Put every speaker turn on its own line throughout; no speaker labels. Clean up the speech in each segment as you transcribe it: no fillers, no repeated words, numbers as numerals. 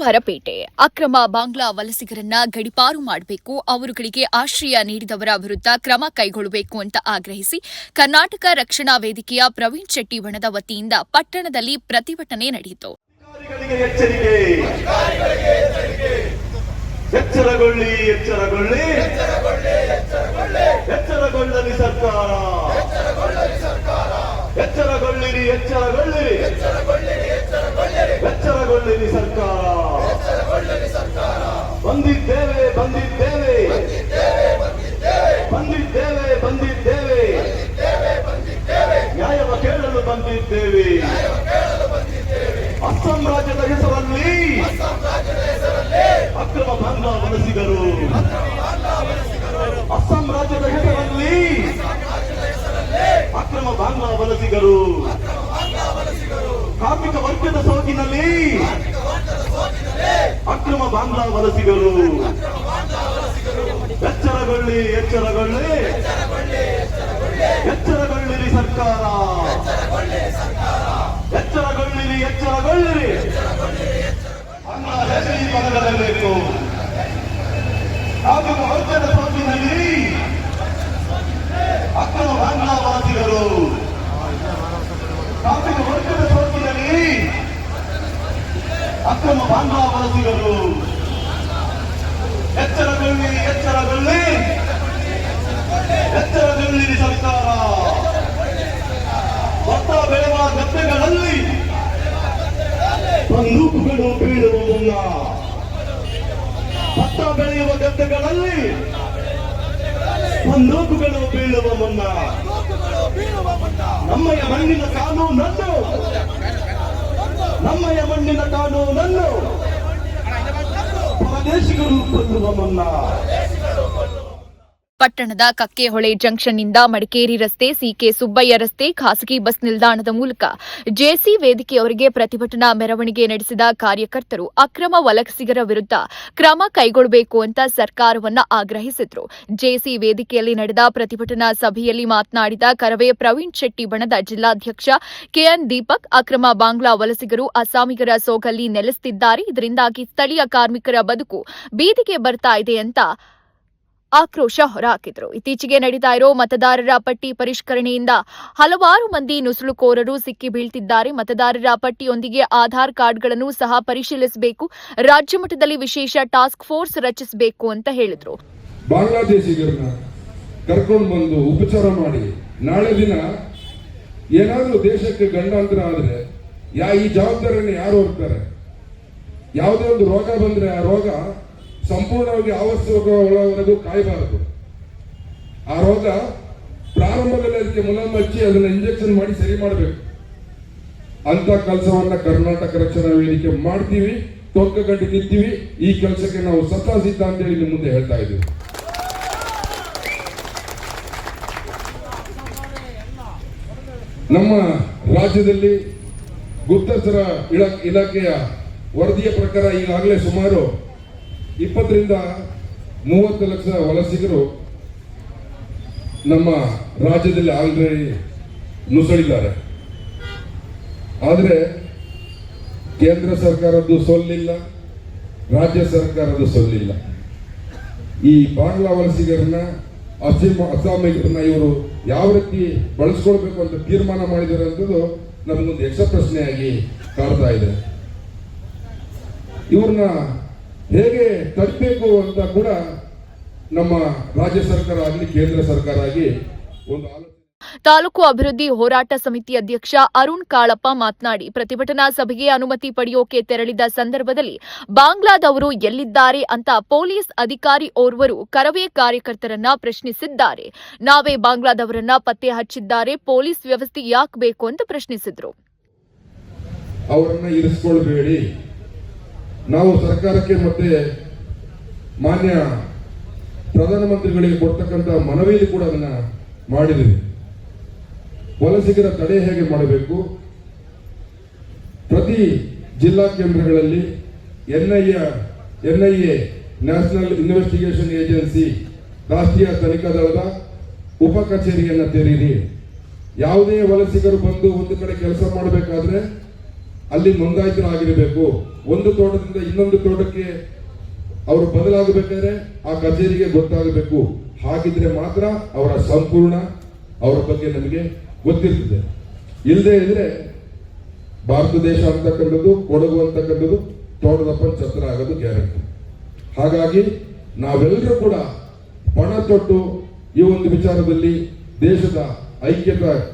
ಬಂಗಾರಪೇಟೆ ಅಕ್ರಮ ಬಾಂಗ್ಲಾ ವಲಸಿಗರನ್ನ ಗಡಿಪಾರು ಮಾಡಬೇಕು, ಅವರುಗಳಿಗೆ ಆಶ್ರಯ ನೀಡಿದವರ ವಿರುದ್ಧ ಕ್ರಮ ಕೈಗೊಳ್ಳಬೇಕು ಅಂತ ಆಗ್ರಹಿಸಿ ಕರ್ನಾಟಕ ರಕ್ಷಣಾ ವೇದಿಕೆಯ ಪ್ರವೀಣ್ ಶೆಟ್ಟಿ ಬಣದ ವತಿಯಿಂದ ಪಟ್ಟಣದಲ್ಲಿ ಪ್ರತಿಭಟನೆ ನಡೆಯಿತು.
ಎಚ್ಚರಗೊಳ್ಳಿ, ಎಚ್ಚರಗೊಳ್ಳಿ, ಎಚ್ಚರಗೊಳ್ಳಲಿ ಸರ್ಕಾರ, ಎಚ್ಚರಗೊಳ್ಳಿರಿ, ಎಚ್ಚರಗೊಳ್ಳಿರಿ, ಎಚ್ಚರಗೊಳ್ಳಿರಿ ಸರ್ಕಾರ. ಬಂದಿದ್ದೇವೆ, ಬಂದಿದ್ದೇವೆ, ಬಂದಿದ್ದೇವೆ, ಬಂದಿದ್ದೇವೆ, ನ್ಯಾಯವ ಕೇಳಲು ಬಂದಿದ್ದೇವೆ. ಅಸ್ಸಾಂ ರಾಜ್ಯದ ಹೆಸರಲ್ಲಿ ಅಕ್ರಮ ಬಾಂಗ್ಲಾ ವಲಸಿಗರು, ಅಸ್ಸಾಂ ರಾಜ್ಯದ ಹೆಸರಲ್ಲಿ ಅಕ್ರಮ ಬಾಂಗ್ಲಾ ವಲಸಿಗರು, ಕಾರ್ಮಿಕ ವರ್ಗದ ಸೋಗಿನಲ್ಲಿ ಅಕ್ರಮ ಬಾಂಗ್ಲಾ ವಲಸಿಗರು. ಎಚ್ಚರಗೊಳ್ಳಿ, ಎಚ್ಚರಗೊಳ್ಳಿ, ಎಚ್ಚರಗೊಳ್ಳಿರಿ ಸರ್ಕಾರ, ಎಚ್ಚರಗೊಳ್ಳಿರಿ, ಎಚ್ಚರಗೊಳ್ಳಿರಿ. ಬಾಂಗ್ಲಾದೇಶಿ ಬದಲಾಗಬೇಕು. ಕಾರ್ಮಿಕ ವರ್ಗದ ಸೋಗಿನಲ್ಲಿ ಅಕ್ರಮ ಬಾಂಗ್ಲಾ ವಲಸಿಗರು, ಕಾರ್ಮಿಕ ವರ್ಗದ ಸೋಗಿನಲ್ಲಿ ಅಕ್ರಮ ಬಾಂಗ್ಲಾ ವಲಸಿಗರು. ಎಚ್ಚರಗೊಳ್ಳಿ, ಎಚ್ಚರಗೊಳ್ಳಿ, ಎಚ್ಚರಗೊಳ್ಳಿರಿ ಸರ್ಕಾರ. ಭತ್ತ ಬೆಳೆಯುವ ಗದ್ದೆಗಳಲ್ಲಿ ಬಂದೂಕುಗಳು ಬೀಳುವ ಮುನ್ನ, ಭತ್ತ ಬೆಳೆಯುವ ಗದ್ದೆಗಳಲ್ಲಿ ಬಂದೂಕುಗಳು ಬೀಳುವ ಮುನ್ನ ನಮ್ಮಯ ಮಣ್ಣಿನ ಕಾನೂನನ್ನು, ನಮ್ಮಯ ಮಣ್ಣಿನ ಕಾನೂನನ್ನು ಪರದೇಶಿಗಳು ಕೊಲ್ಲುವ ಮುನ್ನ.
ಪಟ್ಟಣದ ಕಕ್ಕೆಹೊಳೆ ಜಂಕ್ಷನ್ನಿಂದ ಮಡಿಕೇರಿ ರಸ್ತೆ, ಸಿಕೆ ಸುಬ್ಬಯ್ಯ ರಸ್ತೆ, ಖಾಸಗಿ ಬಸ್ ನಿಲ್ದಾಣದ ಮೂಲಕ ಜೆಸಿ ವೇದಿಕೆಯವರಿಗೆ ಪ್ರತಿಭಟನಾ ಮೆರವಣಿಗೆ ನಡೆಸಿದ ಕಾರ್ಯಕರ್ತರು ಅಕ್ರಮ ವಲಸಿಗರ ವಿರುದ್ಧ ಕ್ರಮ ಕೈಗೊಳ್ಳಬೇಕು ಅಂತ ಸರ್ಕಾರವನ್ನ ಆಗ್ರಹಿಸಿದ್ರು. ಜೆಸಿ ವೇದಿಕೆಯಲ್ಲಿ ನಡೆದ ಪ್ರತಿಭಟನಾ ಸಭೆಯಲ್ಲಿ ಮಾತನಾಡಿದ ಕರವೇ ಪ್ರವೀಣ್ ಶೆಟ್ಟಿ ಬಣದ ಜಿಲ್ಲಾಧ್ಯಕ್ಷ ಕೆಎನ್ ದೀಪಕ್, ಅಕ್ರಮ ಬಾಂಗ್ಲಾ ವಲಸಿಗರು ಅಸ್ಸಾಮಿಗರ ಸೋಗಲ್ಲಿ ನೆಲೆಸುತ್ತಿದ್ದಾರೆ, ಇದರಿಂದಾಗಿ ಸ್ಥಳೀಯ ಕಾರ್ಮಿಕರ ಬದುಕು ಬೀದಿಗೆ ಬರ್ತಾ ಇದೆ ಅಂತ ಆಕ್ರೋಶ ಹೊರಹಾಕಿದ್ರು. ಇತ್ತೀಚೆಗೆ ನಡೀತಾ ಇರೋ ಮತದಾರರ ಪಟ್ಟಿ ಪರಿಷ್ಕರಣೆಯಿಂದ ಹಲವಾರು ಮಂದಿ ನುಸುಳುಕೋರರು ಸಿಕ್ಕಿ ಬೀಳ್ತಿದ್ದಾರೆ. ಮತದಾರರ ಪಟ್ಟಿಯೊಂದಿಗೆ ಆಧಾರ್ ಕಾರ್ಡ್ಗಳನ್ನು ಸಹ ಪರಿಶೀಲಿಸಬೇಕು, ರಾಜ್ಯ ಮಟ್ಟದಲ್ಲಿ ವಿಶೇಷ ಟಾಸ್ಕ್ ಫೋರ್ಸ್ ರಚಿಸಬೇಕು ಅಂತ ಹೇಳಿದ್ರು.
ಬಾಂಗ್ಲಾದೇಶಿಗರನ್ನ ಕರ್ಕೊಂಡು ಬಂದು ಉಪಚಾರ ಮಾಡಿ ನಾಳೆ ದಿನ ಏನಾದರೂ ದೇಶಕ್ಕೆ ಗಂಡಾಂತರ ಆದ್ರೆ ಈ ಜವಾಬ್ದಾರಿಯನ್ನು ಯಾರು ಹೊರ್ತಾರೆ? ಯಾವುದೇ ಒಂದು ರೋಗ ಬಂದ್ರೆ ಆ ರೋಗ ಸಂಪೂರ್ಣವಾಗಿ ಆವರಿಸುವವರೆಗೂ ಕಾಯಬಾರದು. ಆ ರೋಗ ಪ್ರಾರಂಭದಲ್ಲಿ ಅದಕ್ಕೆ ಮುಲಾಮು ಹಚ್ಚಿ ಅದನ್ನ ಇಂಜೆಕ್ಷನ್ ಮಾಡಿ ಸರಿ ಮಾಡಬೇಕು. ಅಂತ ಕೆಲಸವನ್ನ ಕರ್ನಾಟಕ ರಕ್ಷಣಾ ವೇದಿಕೆ ಮಾಡ್ತೀವಿ, ತೊಕ್ಕಗಂಟಿ ನಿಂತೀವಿ. ಈ ಕೆಲಸಕ್ಕೆ ನಾವು ಸಿದ್ಧ ಅಂತ ಹೇಳಿ ನಿಮ್ಮ ಮುಂದೆ ಹೇಳ್ತಾ ಇದ್ದೀವಿ. ನಮ್ಮ ರಾಜ್ಯದಲ್ಲಿ ಗುಪ್ತಚರ ಇಲಾಖೆಯ ವರದಿಯ ಪ್ರಕಾರ ಈಗಾಗಲೇ ಸುಮಾರು 20 ರಿಂದ 30 ಲಕ್ಷ ವಲಸಿಗರು ನಮ್ಮ ರಾಜ್ಯದಲ್ಲಿ ಆಲ್ರೆಡಿ ನುಸುಳಿದ್ದಾರೆ. ಆದರೆ ಕೇಂದ್ರ ಸರ್ಕಾರದ್ದು ಸೊಲ್ಲಿಲ್ಲ, ರಾಜ್ಯ ಸರ್ಕಾರದ ಸೊಲ್ಲಿಲ್ಲ. ಈ ಬಾಂಗ್ಲಾ ವಲಸಿಗರನ್ನ, ಅಸ್ಸಾಮಿಗರನ್ನ ಇವರು ಯಾವ ರೀತಿ ಬಳಸ್ಕೊಳ್ಬೇಕು ಅಂತ ತೀರ್ಮಾನ ಮಾಡಿದ್ದಾರೆ ಅಂತದ್ದು ನಮಗೊಂದು ಯಕ್ಷ ಪ್ರಶ್ನೆಯಾಗಿ ಕಾಡ್ತಾ ಇದೆ. ಇವ್ರನ್ನ ಹೇಗೆ ತಡೆಯಬೇಕು ಅಂತ ಕೂಡ ನಮ್ಮ ರಾಜ್ಯ ಸರ್ಕಾರ ಆಗಲಿ ಕೇಂದ್ರ ಸರ್ಕಾರ ಆಗಿ ಒಂದು ಆಲೋಚನೆ.
ತಾಲೂಕು ಅಭಿವೃದ್ಧಿ ಹೋರಾಟ ಸಮಿತಿ ಅಧ್ಯಕ್ಷ ಅರುಣ್ ಕಾಳಪ್ಪ ಮಾತನಾಡಿ, ಪ್ರತಿಭಟನಾ ಸಭೆಗೆ ಅನುಮತಿ ಪಡೆಯೋಕೆ ತೆರಳಿದ ಸಂದರ್ಭದಲ್ಲಿ ಬಾಂಗ್ಲಾದವರು ಎಲ್ಲಿದ್ದಾರೆ ಅಂತ ಪೊಲೀಸ್ ಅಧಿಕಾರಿ ಓರ್ವರು ಕರವೇ ಕಾರ್ಯಕರ್ತರನ್ನ ಪ್ರಶ್ನಿಸಿದ್ದಾರೆ. ನಾವೇ ಬಾಂಗ್ಲಾದವರನ್ನ ಪತ್ತೆ ಹಚ್ಚಿದ್ದಾರೆ, ಪೊಲೀಸ್ ವ್ಯವಸ್ಥೆ ಯಾಕೆ ಬೇಕು ಅಂತ ಪ್ರಶ್ನಿಸಿದ್ರು.
ಅವರನ್ನ ಇರಿಸಿಕೊಳ್ಳಬೇಡಿ, ನಾವು ಸರ್ಕಾರಕ್ಕೆ ಮತ್ತೆ ಮಾನ್ಯ ಪ್ರಧಾನಮಂತ್ರಿಗಳಿಗೆ ಕೊಡ್ತಕ್ಕಂಥ ಮನವಿಯಲ್ಲಿ ಕೂಡ ಅದನ್ನ ಮಾಡಿದ್ದೀವಿ. ವಲಸಿಗರ ತಡೆ ಹೇಗೆ ಮಾಡಬೇಕು, ಪ್ರತಿ ಜಿಲ್ಲಾ ಕೇಂದ್ರಗಳಲ್ಲಿ ಎನ್ಐಎ ನ್ಯಾಷನಲ್ ಇನ್ವೆಸ್ಟಿಗೇಷನ್ ಏಜೆನ್ಸಿ ರಾಷ್ಟ್ರೀಯ ತನಿಖಾ ದಳದ ಉಪ ಕಚೇರಿಯನ್ನು ತೆರೀರಿ. ಯಾವುದೇ ವಲಸಿಗರು ಬಂದು ಒಂದು ಕಡೆ ಕೆಲಸ ಮಾಡಬೇಕಾದ್ರೆ ಅಲ್ಲಿ ನೋಂದಾಯಿತರಾಗಿರಬೇಕು. ಒಂದು ತೋಟದಿಂದ ಇನ್ನೊಂದು ತೋಟಕ್ಕೆ ಅವರು ಬದಲಾಗಬೇಕಾದ್ರೆ ಆ ಕಚೇರಿಗೆ ಗೊತ್ತಾಗಬೇಕು. ಹಾಗಿದ್ರೆ ಮಾತ್ರ ಅವರ ಸಂಪೂರ್ಣ ಅವರ ಬಗ್ಗೆ ನಮಗೆ ಗೊತ್ತಿರ್ತದೆ. ಇಲ್ಲದೆ ಇದ್ರೆ ಭಾರತ ದೇಶ ಅಂತಕ್ಕಂಥದ್ದು, ಕೊಡಗು ಅಂತಕ್ಕಂಥದ್ದು ತೋಟದಪ್ಪನ ಛತ್ರ ಆಗೋದು ಗ್ಯಾರಂಟಿ. ಹಾಗಾಗಿ ನಾವೆಲ್ಲರೂ ಕೂಡ ಪಣ ತೊಟ್ಟು ಈ ಒಂದು ವಿಚಾರದಲ್ಲಿ, ದೇಶದ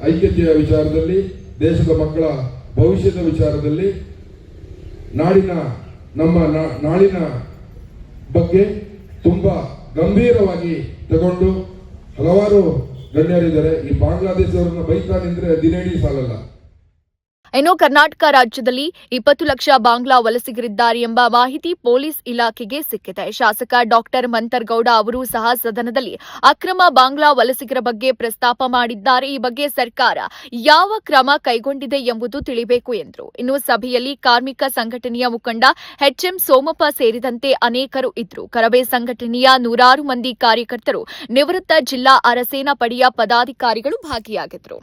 ಐಕ್ಯತೆಯ ವಿಚಾರದಲ್ಲಿ, ದೇಶದ ಮಕ್ಕಳ ಭವಿಷ್ಯದ ವಿಚಾರದಲ್ಲಿ, ನಾಳಿನ ಬಗ್ಗೆ ತುಂಬಾ ಗಂಭೀರವಾಗಿ ತಗೊಂಡು ಹಲವಾರು ಗಣ್ಯರಿದ್ದಾರೆ. ಈ ಬಾಂಗ್ಲಾದೇಶವರನ್ನ ಬೈತಾ ನಿಂದ್ರೆ ದಿನೇಡಿ ಸಾಲಲ್ಲ.
ಇನ್ನು ಕರ್ನಾಟಕ ರಾಜ್ಯದಲ್ಲಿ 20 ಲಕ್ಷ ಬಾಂಗ್ಲಾ ವಲಸಿಗರಿದ್ದಾರೆ ಎಂಬ ಮಾಹಿತಿ ಪೊಲೀಸ್ ಇಲಾಖೆಗೆ ಸಿಕ್ಕಿದೆ. ಶಾಸಕ ಡಾಕ್ಟರ್ ಮಂತರ್ಗೌಡ ಅವರು ಸಹ ಸದನದಲ್ಲಿ ಅಕ್ರಮ ಬಾಂಗ್ಲಾ ವಲಸಿಗರ ಬಗ್ಗೆ ಪ್ರಸ್ತಾಪ ಮಾಡಿದ್ದಾರೆ. ಈ ಬಗ್ಗೆ ಸರ್ಕಾರ ಯಾವ ಕ್ರಮ ಕೈಗೊಂಡಿದೆ ಎಂಬುದು ತಿಳಿಬೇಕು ಎಂದರು. ಇನ್ನು ಸಭೆಯಲ್ಲಿ ಕಾರ್ಮಿಕ ಸಂಘಟನೆಯ ಮುಖಂಡ ಎಚ್ಎಂ ಸೋಮಪ್ಪ ಸೇರಿದಂತೆ ಅನೇಕರು ಇದ್ದರು. ಕರವೇ ಸಂಘಟನೆಯ 100 ಮಂದಿ ಕಾರ್ಯಕರ್ತರು, ನಿವೃತ್ತ ಜಿಲ್ಲಾ ಅರಸೇನಾ ಪಡೆಯ ಪದಾಧಿಕಾರಿಗಳು ಭಾಗಿಯಾಗಿದ್ದರು.